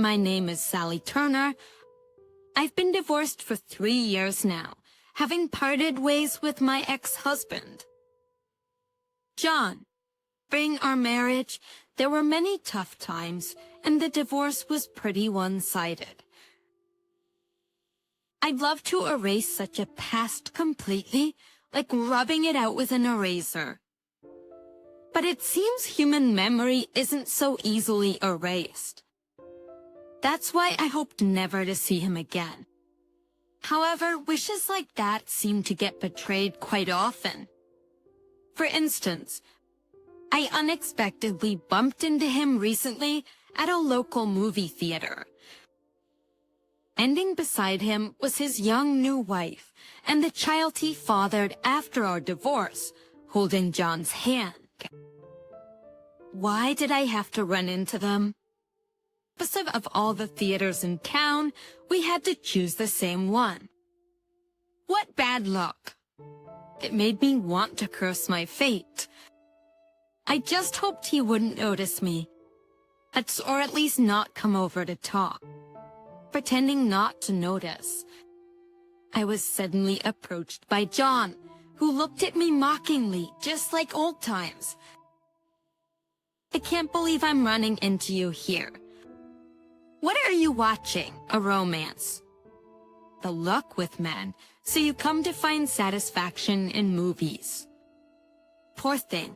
My name is Sally Turner. I've been divorced for 3 years now, having parted ways with my ex-husband. John, during our marriage, there were many tough times, and the divorce was pretty one-sided. I'd love to erase such a past completely, like rubbing it out with an eraser. But it seems human memory isn't so easily erased. That's why I hoped never to see him again. However, wishes like that seem to get betrayed quite often. For instance, I unexpectedly bumped into him recently at a local movie theater. Ending beside him was his young new wife and the child he fathered after our divorce, holding John's hand. Why did I have to run into them? Because of all the theaters in town, we had to choose the same one. What bad luck. It made me want to curse my fate. I just hoped he wouldn't notice me, or at least not come over to talk. Pretending not to notice, I was suddenly approached by John, who looked at me mockingly, just like old times. I can't believe I'm running into you here. What are you watching? A romance? The luck with men, so you come to find satisfaction in movies. Poor thing.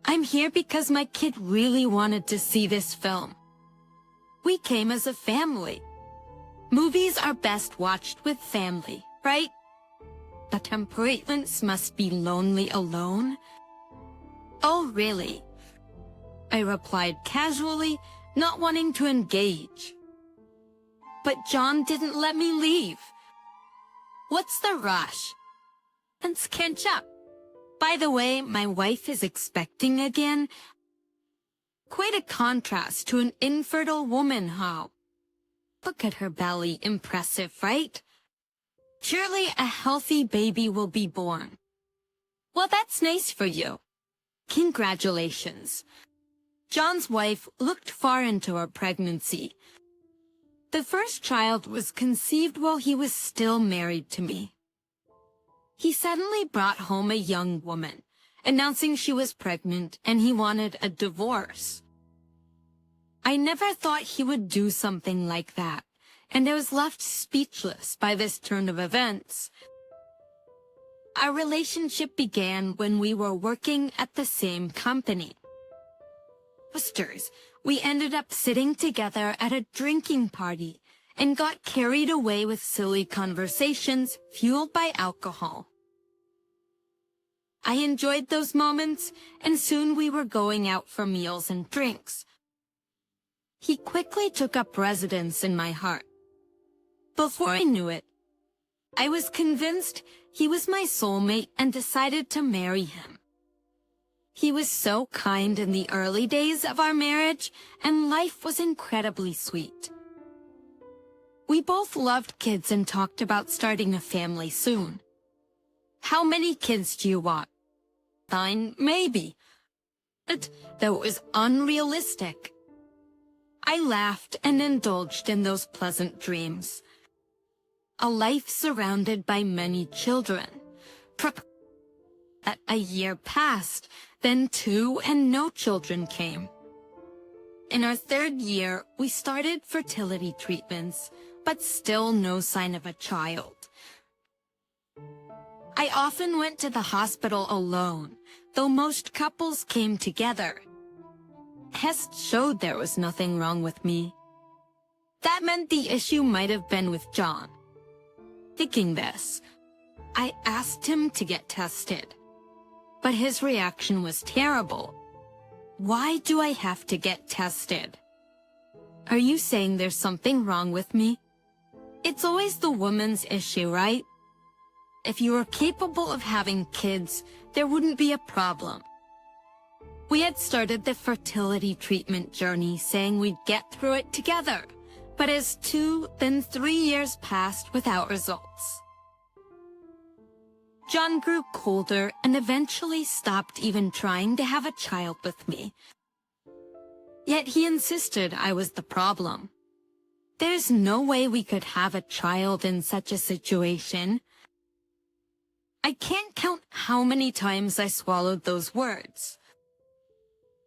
I'm here because my kid really wanted to see this film. We came as a family. Movies are best watched with family, right? The temperaments must be lonely alone. Oh, really? I replied casually, not wanting to engage. But John didn't let me leave. What's the rush? Let's catch up. By the way, my wife is expecting again. Quite a contrast to an infertile woman, how? Look at her belly, impressive, right? Surely a healthy baby will be born. Well, that's nice for you. Congratulations. John's wife looked far into her pregnancy. The first child was conceived while he was still married to me. He suddenly brought home a young woman, announcing she was pregnant and he wanted a divorce. I never thought he would do something like that, and I was left speechless by this turn of events. Our relationship began when we were working at the same company. Sisters, we ended up sitting together at a drinking party and got carried away with silly conversations fueled by alcohol. I enjoyed those moments, and soon we were going out for meals and drinks. He quickly took up residence in my heart. Before I knew it, I was convinced he was my soulmate and decided to marry him. He was so kind in the early days of our marriage, and life was incredibly sweet. We both loved kids and talked about starting a family soon. How many kids do you want? 9, maybe. But that was unrealistic. I laughed and indulged in those pleasant dreams. A life surrounded by many children. A year passed, then 2 and no children came. In our 3rd year, we started fertility treatments, but still no sign of a child. I often went to the hospital alone, though most couples came together. Tests showed there was nothing wrong with me. That meant the issue might have been with John. Thinking this, I asked him to get tested, but his reaction was terrible. Why do I have to get tested? Are you saying there's something wrong with me? It's always the woman's issue, right? If you were capable of having kids, there wouldn't be a problem. We had started the fertility treatment journey saying we'd get through it together, but as 2, then 3 years passed without results. John grew colder and eventually stopped even trying to have a child with me. Yet he insisted I was the problem. There's no way we could have a child in such a situation. I can't count how many times I swallowed those words.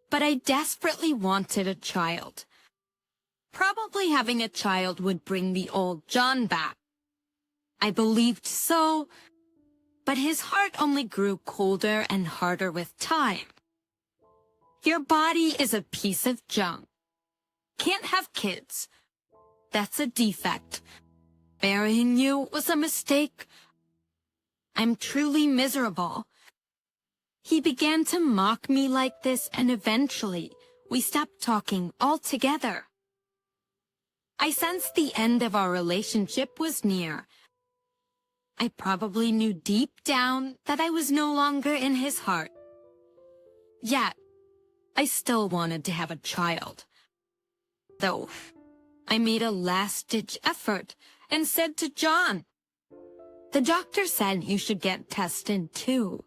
But I desperately wanted a child. Probably having a child would bring the old John back. I believed so, but his heart only grew colder and harder with time. Your body is a piece of junk. Can't have kids. That's a defect. Burying you was a mistake. I'm truly miserable. He began to mock me like this, and eventually we stopped talking altogether. I sensed the end of our relationship was near. I probably knew deep down that I was no longer in his heart. Yet, I still wanted to have a child. Though, I made a last-ditch effort and said to John, "The doctor said you should get tested too.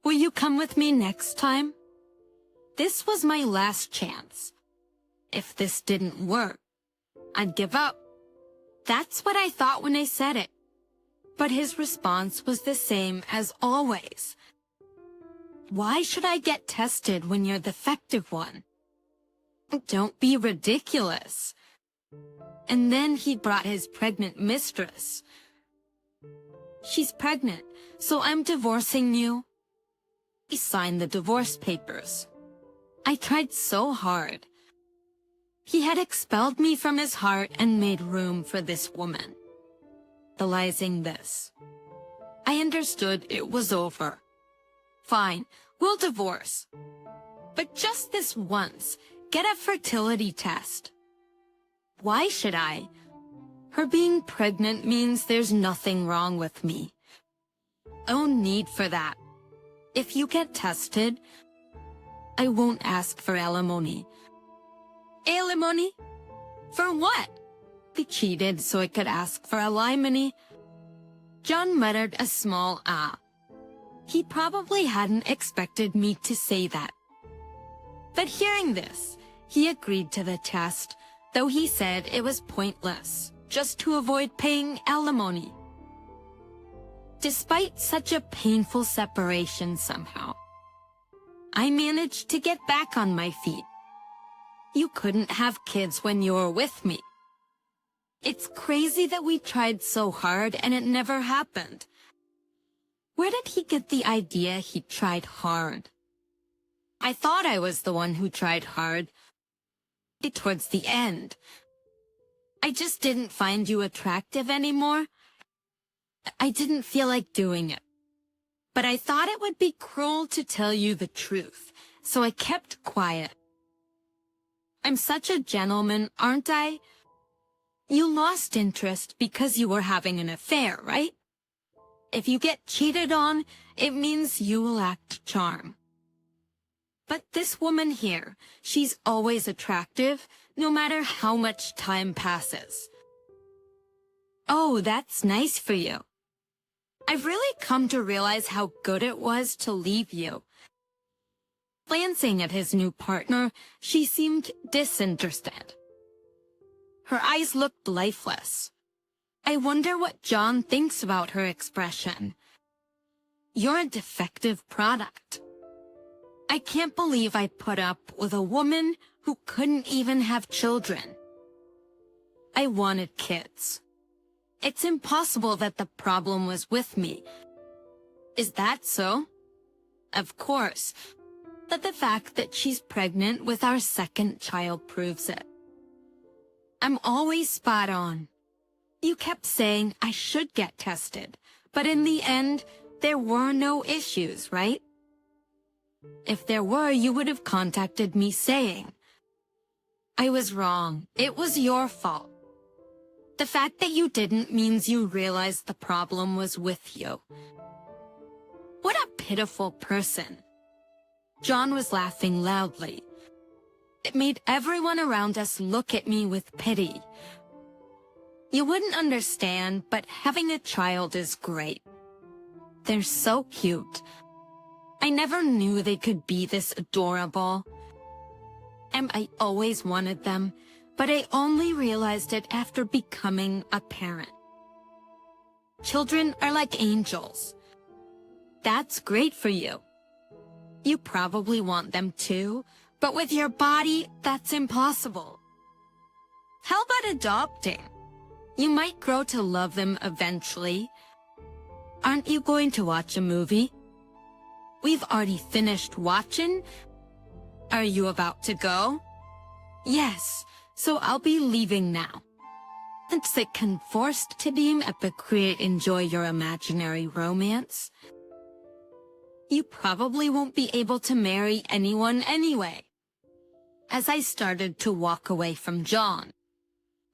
Will you come with me next time?" This was my last chance. If this didn't work, I'd give up. That's what I thought when I said it. But his response was the same as always. "Why should I get tested when you're the defective one? Don't be ridiculous." And then he brought his pregnant mistress. "She's pregnant, so I'm divorcing you." He signed the divorce papers. I tried so hard. He had expelled me from his heart and made room for this woman. Realizing this, I understood it was over. Fine, we'll divorce. But just this once, get a fertility test. Why should I? Her being pregnant means there's nothing wrong with me. No need for that. If you get tested, I won't ask for alimony. Alimony? For what? He cheated so I could ask for alimony. John muttered a small ah. He probably hadn't expected me to say that. But hearing this, he agreed to the test, though he said it was pointless, just to avoid paying alimony. Despite such a painful separation somehow, I managed to get back on my feet. You couldn't have kids when you were with me. It's crazy that we tried so hard and it never happened. Where did he get the idea he tried hard? I thought I was the one who tried hard. Towards the end, I just didn't find you attractive anymore. I didn't feel like doing it. But I thought it would be cruel to tell you the truth, so I kept quiet. I'm such a gentleman, aren't I? You lost interest because you were having an affair, right? If you get cheated on, it means you lacked charm. But this woman here, she's always attractive, no matter how much time passes. Oh, that's nice for you. I've really come to realize how good it was to leave you. Glancing at his new partner, she seemed disinterested. Her eyes looked lifeless. I wonder what John thinks about her expression. You're a defective product. I can't believe I put up with a woman who couldn't even have children. I wanted kids. It's impossible that the problem was with me. Is that so? Of course. But the fact that she's pregnant with our second child proves it. I'm always spot on. You kept saying I should get tested, but in the end, there were no issues, right? If there were, you would have contacted me saying, I was wrong. It was your fault. The fact that you didn't means you realized the problem was with you. What a pitiful person. John was laughing loudly. It made everyone around us look at me with pity. You wouldn't understand, but having a child is great. They're so cute. I never knew they could be this adorable. And I always wanted them, but I only realized it after becoming a parent. Children are like angels. That's great for you. You probably want them too, but with your body, that's impossible. How about adopting? You might grow to love them eventually. Aren't you going to watch a movie? We've already finished watching. Are you about to go? Yes, so I'll be leaving now. Let's get forced to beam create enjoy your imaginary romance. You probably won't be able to marry anyone anyway. As I started to walk away from John,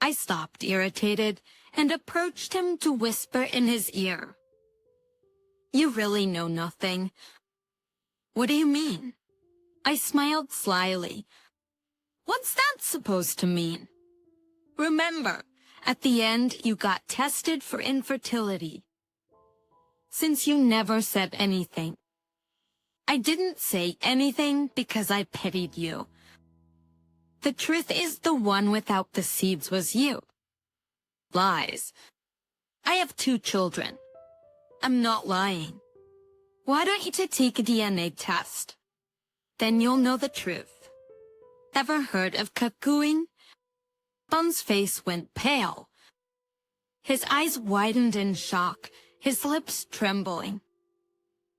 I stopped irritated and approached him to whisper in his ear. You really know nothing. What do you mean? I smiled slyly. What's that supposed to mean? Remember, at the end you got tested for infertility. Since you never said anything, I didn't say anything because I pitied you. The truth is the one without the seeds was you. Lies. I have 2 children. I'm not lying. Why don't you take a DNA test? Then you'll know the truth. Ever heard of cuckooing? Bun's face went pale. His eyes widened in shock, his lips trembling.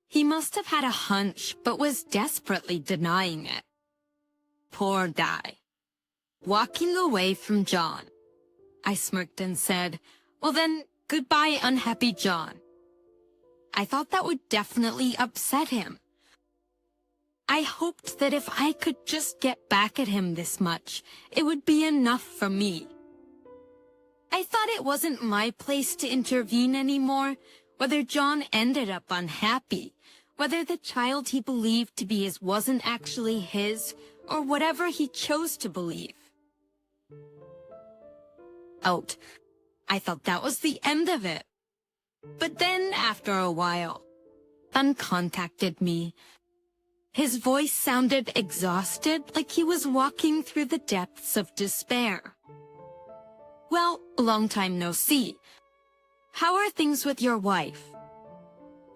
He must have had a hunch, but was desperately denying it. Poor guy. Walking away from John, I smirked and said, well then, goodbye, unhappy John. I thought that would definitely upset him. I hoped that if I could just get back at him this much, it would be enough for me. I thought it wasn't my place to intervene anymore, whether John ended up unhappy, whether the child he believed to be his wasn't actually his, or whatever he chose to believe. Out. I thought that was the end of it. But then, after a while, Bun contacted me. His voice sounded exhausted, like he was walking through the depths of despair. Well, long time no see. How are things with your wife?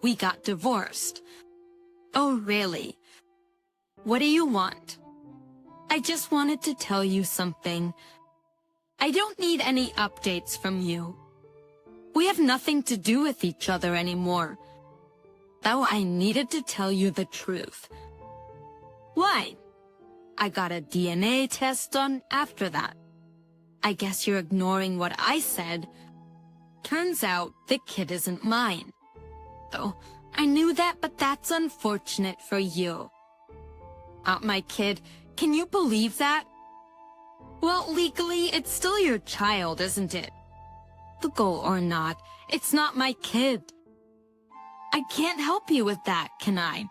We got divorced. Oh, really? What do you want? I just wanted to tell you something. I don't need any updates from you. We have nothing to do with each other anymore. Though I needed to tell you the truth. Why? I got a DNA test done after that. I guess you're ignoring what I said. Turns out the kid isn't mine. Though I knew that, but that's unfortunate for you. Not my kid. Can you believe that? Well, legally, it's still your child, isn't it? Legal or not, it's not my kid. I can't help you with that, can I?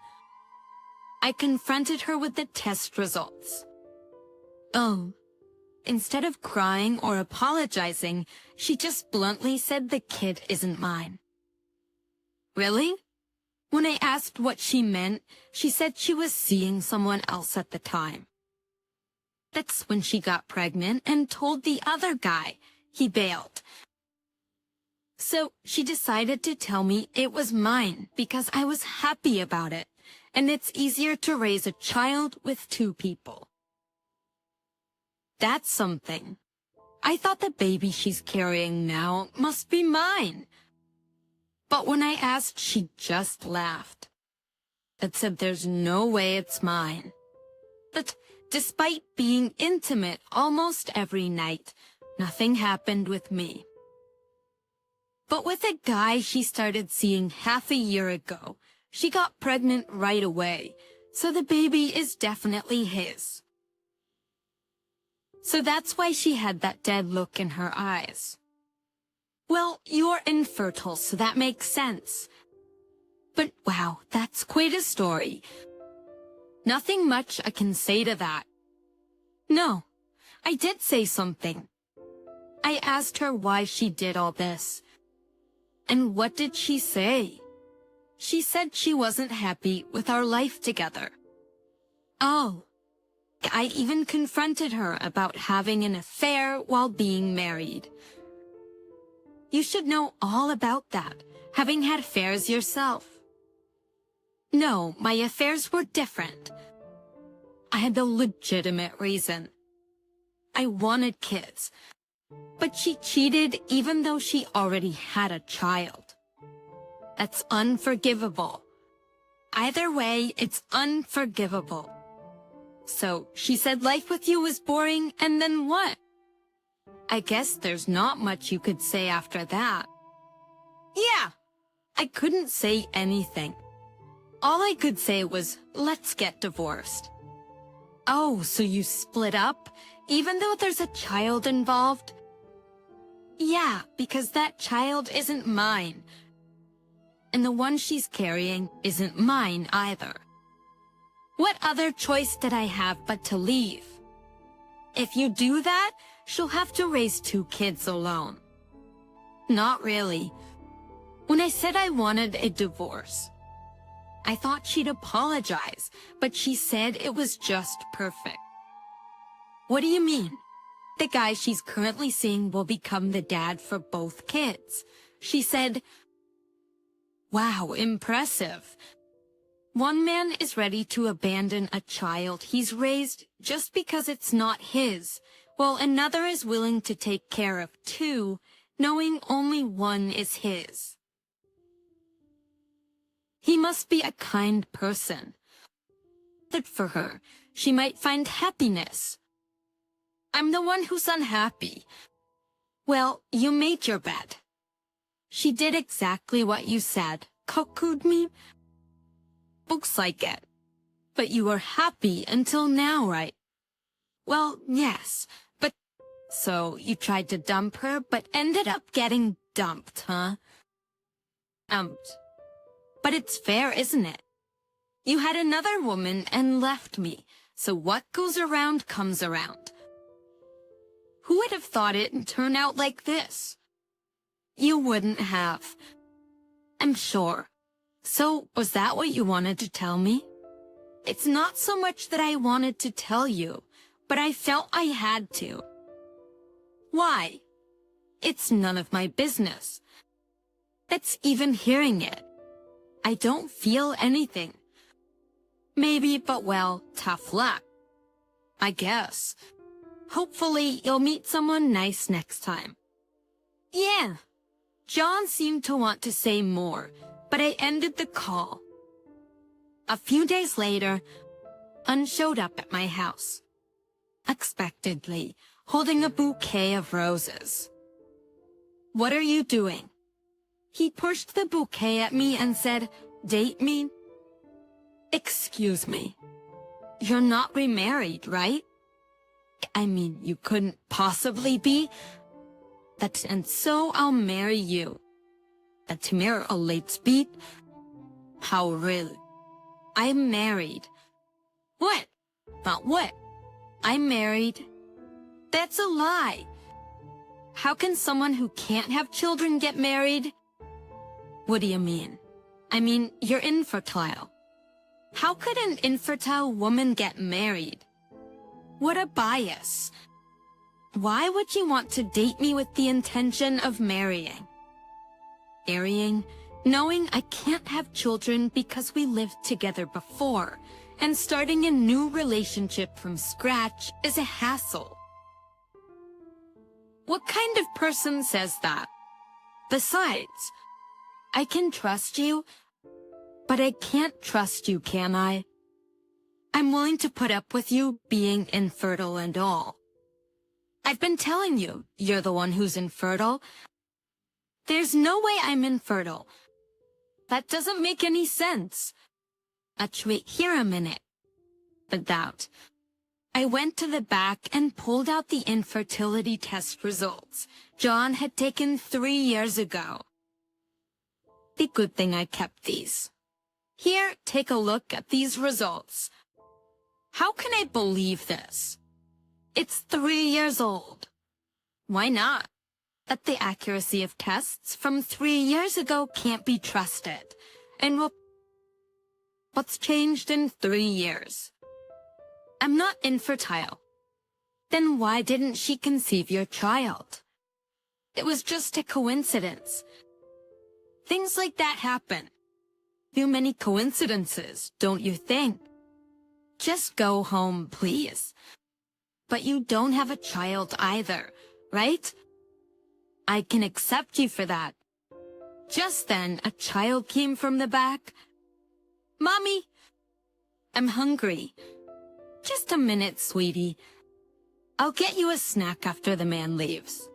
I confronted her with the test results. Oh. Instead of crying or apologizing, she just bluntly said the kid isn't mine. Really? When I asked what she meant, she said she was seeing someone else at the time. That's when she got pregnant and told the other guy. He bailed. So she decided to tell me it was mine because I was happy about it, and it's easier to raise a child with 2 people. That's something. I thought the baby she's carrying now must be mine. But when I asked, she just laughed. It said there's no way it's mine. But despite being intimate almost every night, nothing happened with me. But with a guy she started seeing half a year ago, she got pregnant right away, so the baby is definitely his. So that's why she had that dead look in her eyes. Well, you're infertile, so that makes sense. But wow, that's quite a story. Nothing much I can say to that. No, I did say something. I asked her why she did all this. And what did she say? She said she wasn't happy with our life together. Oh, I even confronted her about having an affair while being married. You should know all about that, having had affairs yourself. No, my affairs were different. I had a legitimate reason. I wanted kids, but she cheated even though she already had a child. That's unforgivable. Either way, it's unforgivable. So she said life with you was boring, and then what? I guess there's not much you could say after that. Yeah, I couldn't say anything. All I could say was, let's get divorced. Oh, so you split up, even though there's a child involved? Yeah, because that child isn't mine. And the one she's carrying isn't mine either. What other choice did I have but to leave? If you do that, she'll have to raise 2 kids alone. Not really. When I said I wanted a divorce, I thought she'd apologize, but she said it was just perfect. What do you mean? The guy she's currently seeing will become the dad for both kids. She said, wow, impressive. One man is ready to abandon a child he's raised just because it's not his, while another is willing to take care of 2, knowing only one is his. He must be a kind person. That for her, she might find happiness. I'm the one who's unhappy. Well, you made your bed. She did exactly what you said, cuckooed me. Looks like it. But you were happy until now, right? Well, yes, but... So, you tried to dump her, but ended up getting dumped, huh? But it's fair, isn't it? You had another woman and left me, so what goes around comes around. Who would have thought it'd turn out like this? You wouldn't have. I'm sure. So, was that what you wanted to tell me? It's not so much that I wanted to tell you, but I felt I had to. Why? It's none of my business. That's even hearing it. I don't feel anything. Maybe, but well, tough luck. I guess. Hopefully, you'll meet someone nice next time. Yeah. John seemed to want to say more, but I ended the call. A few days later, Un showed up at my house. Unexpectedly, holding a bouquet of roses. What are you doing? He pushed the bouquet at me and said, date me? Excuse me. You're not remarried, right? I mean, you couldn't possibly be. And so I'll marry you. That's mere a late speed? How really? I'm married. What? Not what? I'm married. That's a lie. How can someone who can't have children get married? What do you mean? I mean, you're infertile. How could an infertile woman get married? What a bias. Why would you want to date me with the intention of marrying? Marrying, knowing I can't have children because we lived together before, and starting a new relationship from scratch is a hassle. What kind of person says that? Besides, I can trust you, but I can't trust you, can I? I'm willing to put up with you being infertile and all. I've been telling you, you're the one who's infertile. There's no way I'm infertile. That doesn't make any sense. Actually, here a minute. Without. I went to the back and pulled out the infertility test results John had taken 3 years ago. The good thing I kept these. Here, take a look at these results. How can I believe this? It's 3 years old. Why not? That the accuracy of tests from 3 years ago can't be trusted. And what's changed in 3 years? I'm not infertile. Then why didn't she conceive your child? It was just a coincidence. Things like that happen. Too many coincidences, don't you think? Just go home, please. But you don't have a child either, right? I can accept you for that. Just then, a child came from the back. Mommy, I'm hungry. Just a minute, sweetie. I'll get you a snack after the man leaves.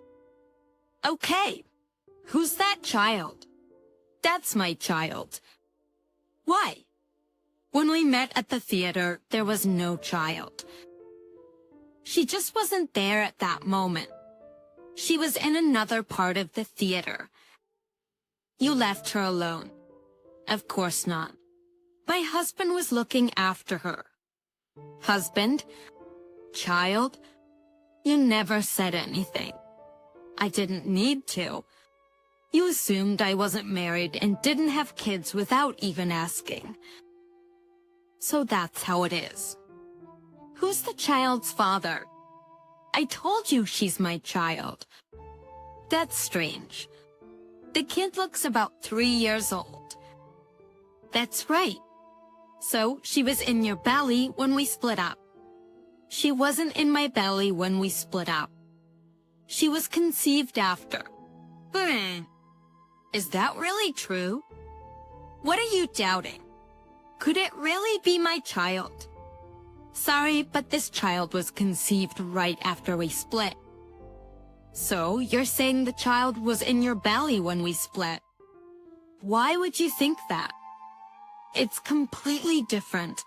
Okay. Who's that child? That's my child. Why? When we met at the theater, there was no child. She just wasn't there at that moment. She was in another part of the theater. You left her alone. Of course not. My husband was looking after her. Husband? Child? You never said anything. I didn't need to. You assumed I wasn't married and didn't have kids without even asking. So that's how it is. Who's the child's father? I told you she's my child. That's strange. The kid looks about 3 years old. That's right. So she was in your belly when we split up. She wasn't in my belly when we split up. She was conceived after. Is that really true? What are you doubting? Could it really be my child? Sorry, but this child was conceived right after we split. So, you're saying the child was in your belly when we split. Why would you think that? It's completely different.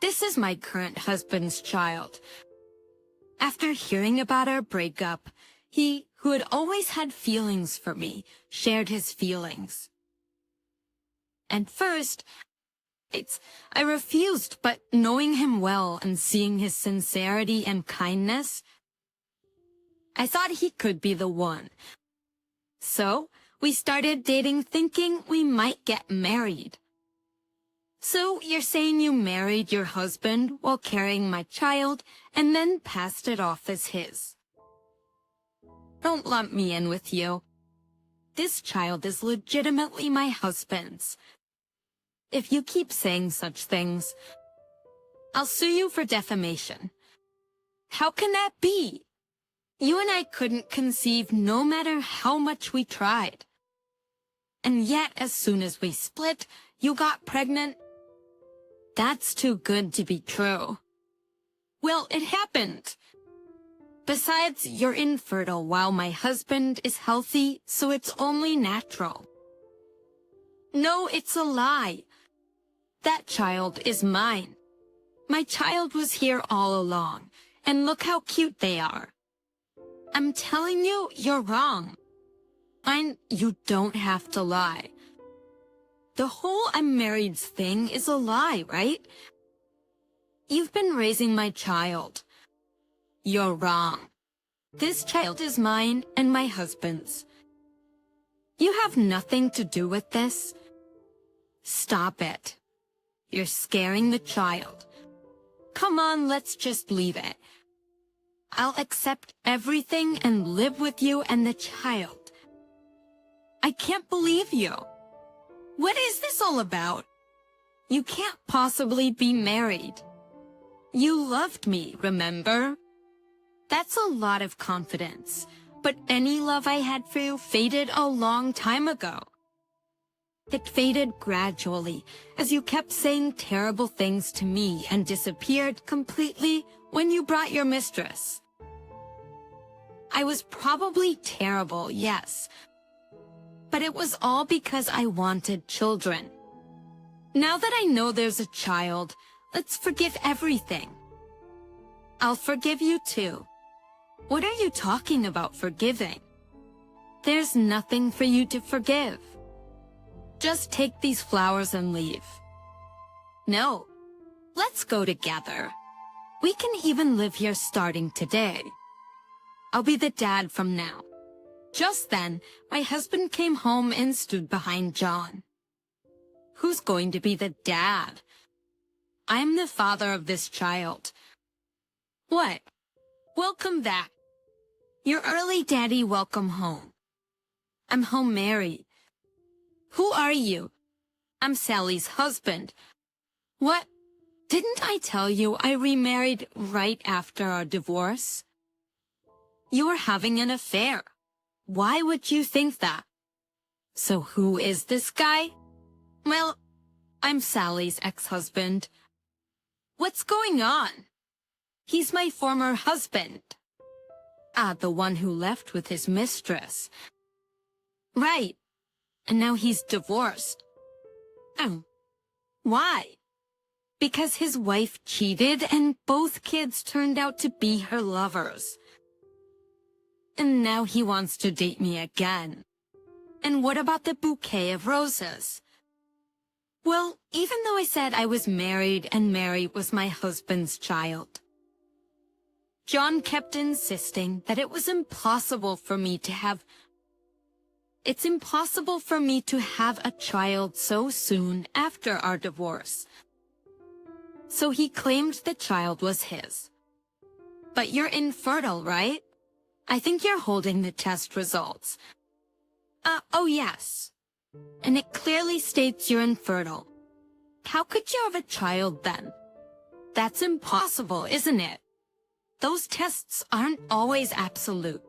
This is my current husband's child. After hearing about our breakup, he, who had always had feelings for me, shared his feelings. At first, I refused, but knowing him well and seeing his sincerity and kindness, I thought he could be the one. So, we started dating thinking we might get married. So, you're saying you married your husband while carrying my child and then passed it off as his. Don't lump me in with you. This child is legitimately my husband's. If you keep saying such things, I'll sue you for defamation. How can that be? You and I couldn't conceive no matter how much we tried. And yet, as soon as we split, you got pregnant. That's too good to be true. Well, it happened. Besides, you're infertile while my husband is healthy, so it's only natural. No, it's a lie. That child is mine. My child was here all along, and look how cute they are. I'm telling you, you're wrong. You don't have to lie. The whole I'm married's thing is a lie, right? You've been raising my child. You're wrong. This child is mine and my husband's. You have nothing to do with this. Stop it. You're scaring the child. Come on, let's just leave it. I'll accept everything and live with you and the child. I can't believe you. What is this all about? You can't possibly be married. You loved me, remember? That's a lot of confidence, but any love I had for you faded a long time ago. It faded gradually as you kept saying terrible things to me and disappeared completely when you brought your mistress. I was probably terrible, yes, but it was all because I wanted children. Now that I know there's a child, let's forgive everything. I'll forgive you too. What are you talking about forgiving? There's nothing for you to forgive. Just take these flowers and leave. No, let's go together. We can even live here starting today. I'll be the dad from now. Just then, my husband came home and stood behind John. Who's going to be the dad? I'm the father of this child. What? Welcome back. Your early daddy welcome home. I'm home married. Who are you? I'm Sally's husband. What? Didn't I tell you I remarried right after our divorce? You were having an affair. Why would you think that? So who is this guy? Well, I'm Sally's ex-husband. What's going on? He's my former husband. Ah, the one who left with his mistress. Right. And now he's divorced. Oh. Why? Because his wife cheated and both kids turned out to be her lovers. And now he wants to date me again. And what about the bouquet of roses? Well, even though I said I was married and Mary was my husband's child, John kept insisting that it was impossible for me to have... It's impossible for me to have a child so soon after our divorce. So he claimed the child was his. But you're infertile, right? I think you're holding the test results. Oh yes. And it clearly states you're infertile. How could you have a child then? That's impossible, isn't it? Those tests aren't always absolute.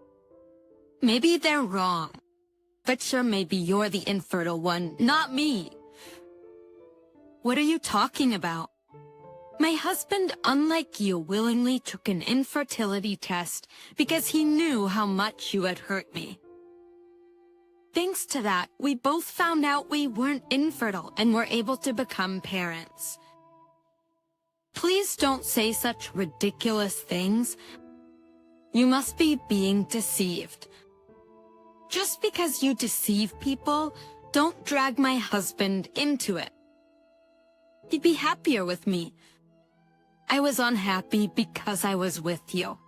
Maybe they're wrong. But sure, maybe you're the infertile one, not me. What are you talking about? My husband, unlike you, willingly took an infertility test because he knew how much you had hurt me. Thanks to that, we both found out we weren't infertile and were able to become parents. Please don't say such ridiculous things. You must be being deceived. Just because you deceive people, don't drag my husband into it. He'd be happier with me. I was unhappy because I was with you.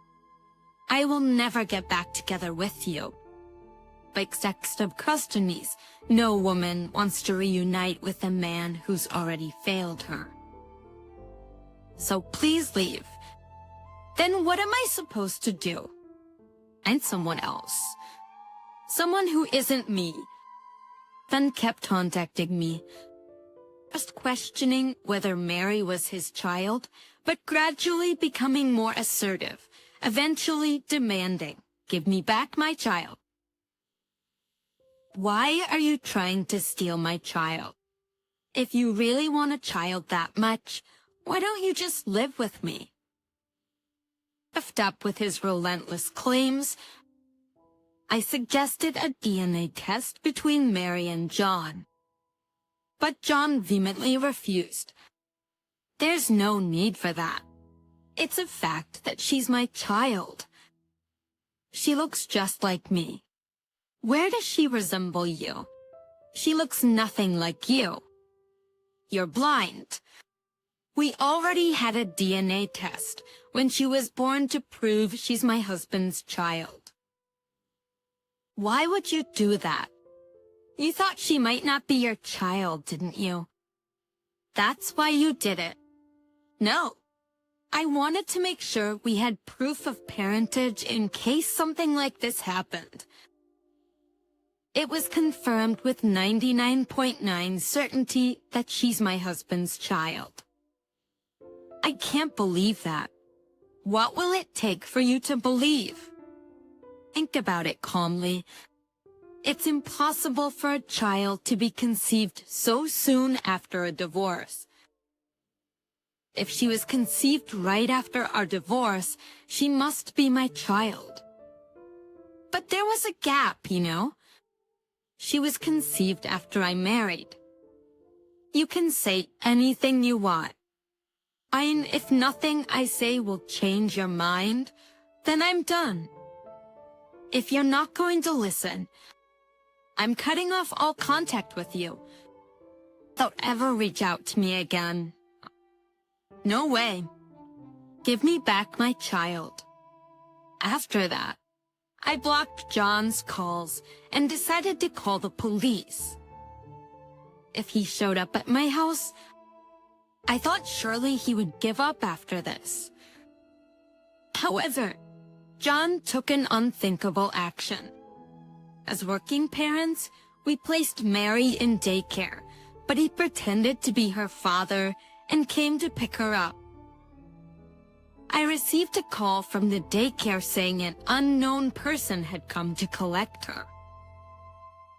I will never get back together with you. Like sex of custodies, no woman wants to reunite with a man who's already failed her. So please leave. Then what am I supposed to do? And someone else. Someone who isn't me. Then kept contacting me. First questioning whether Mary was his child, but gradually becoming more assertive, eventually demanding, "Give me back my child." Why are you trying to steal my child? If you really want a child that much, why don't you just live with me? Puffed up with his relentless claims, I suggested a DNA test between Mary and John. But John vehemently refused. There's no need for that. It's a fact that she's my child. She looks just like me. Where does she resemble you? She looks nothing like you. You're blind. We already had a DNA test when she was born to prove she's my husband's child. Why would you do that? You thought she might not be your child, didn't you? That's why you did it. No. I wanted to make sure we had proof of parentage in case something like this happened. It was confirmed with 99.9% certainty that she's my husband's child. I can't believe that. What will it take for you to believe? Think about it calmly. It's impossible for a child to be conceived so soon after a divorce. If she was conceived right after our divorce, she must be my child. But there was a gap, you know. She was conceived after I married. You can say anything you want. And if nothing I say will change your mind, then I'm done. If you're not going to listen, I'm cutting off all contact with you. Don't ever reach out to me again. No way. Give me back my child. After that, I blocked John's calls and decided to call the police. If he showed up at my house, I thought surely he would give up after this. However, John took an unthinkable action. As working parents, we placed Mary in daycare, but he pretended to be her father and came to pick her up. I received a call from the daycare saying an unknown person had come to collect her.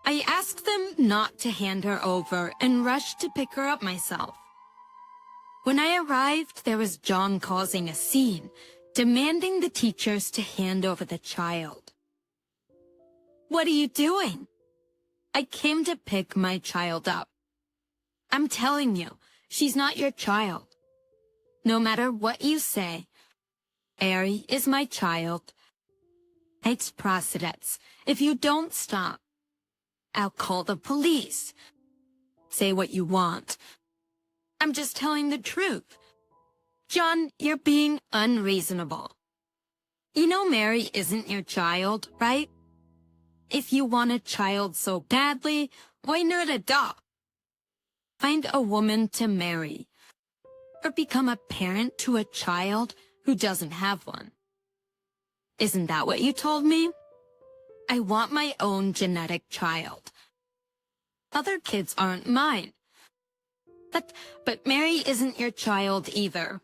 I asked them not to hand her over and rushed to pick her up myself. When I arrived, there was John causing a scene, demanding the teachers to hand over the child. "What are you doing?" "I came to pick my child up." "I'm telling you, she's not your child. No matter what you say, Mary is my child. It's precedents. If you don't stop, I'll call the police. Say what you want. I'm just telling the truth." "John, you're being unreasonable. You know Mary isn't your child, right? If you want a child so badly, why not adopt? Find a woman to marry, or become a parent to a child who doesn't have one. Isn't that what you told me? I want my own genetic child. Other kids aren't mine. But Mary isn't your child either.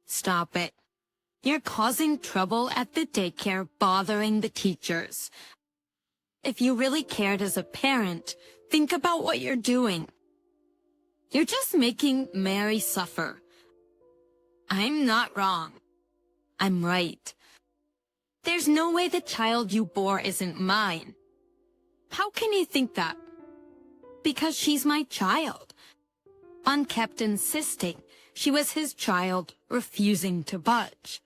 Stop it. You're causing trouble at the daycare, bothering the teachers. If you really cared as a parent, think about what you're doing. You're just making Mary suffer. I'm not wrong. I'm right. There's no way the child you bore isn't mine. How can you think that? Because she's my child. On kept insisting she was his child, refusing to budge.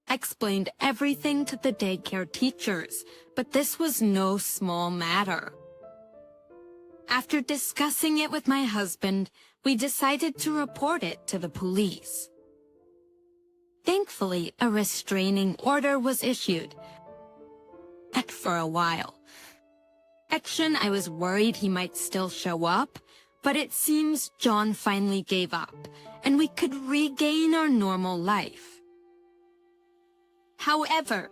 I explained everything to the daycare teachers, but this was no small matter. After discussing it with my husband, we decided to report it to the police. Thankfully, a restraining order was issued. And for a while. Action, I was worried he might still show up, but it seems John finally gave up, and we could regain our normal life. However,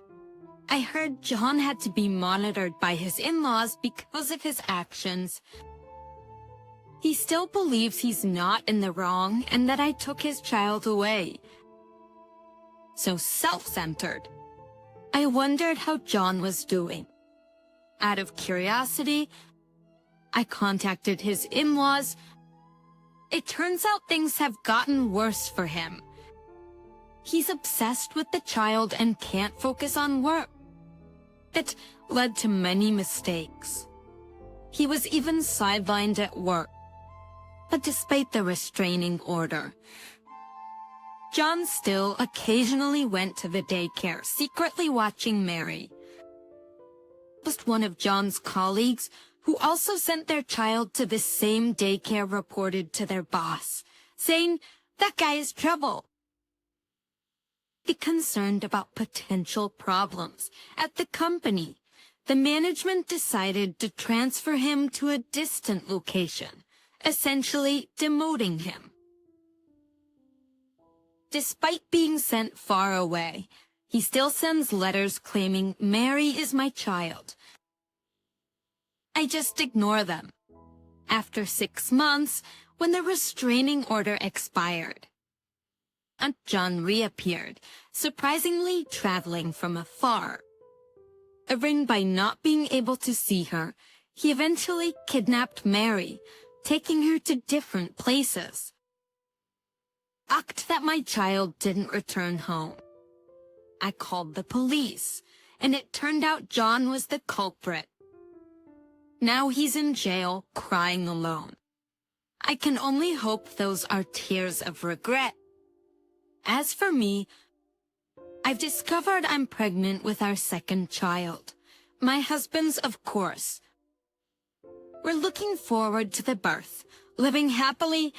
I heard John had to be monitored by his in-laws because of his actions. He still believes he's not in the wrong and that I took his child away. So self-centered. I wondered how John was doing. Out of curiosity, I contacted his in-laws. It turns out things have gotten worse for him. He's obsessed with the child and can't focus on work. It led to many mistakes. He was even sidelined at work. But despite the restraining order, John still occasionally went to the daycare, secretly watching Mary. Just one of John's colleagues, who also sent their child to the same daycare, reported to their boss, saying, "That guy is trouble." Be concerned about potential problems at the company, the management decided to transfer him to a distant location, essentially demoting him. Despite being sent far away, he still sends letters claiming Mary is my child. I just ignore them. After 6 months, when the restraining order expired, Aunt John reappeared, surprisingly traveling from afar. Chagrined by not being able to see her, he eventually kidnapped Mary, taking her to different places. Shocked that my child didn't return home, I called the police, and it turned out John was the culprit. Now he's in jail, crying alone. I can only hope those are tears of regret. As for me, I've discovered I'm pregnant with our second child. My husband's, of course. We're looking forward to the birth, living happily,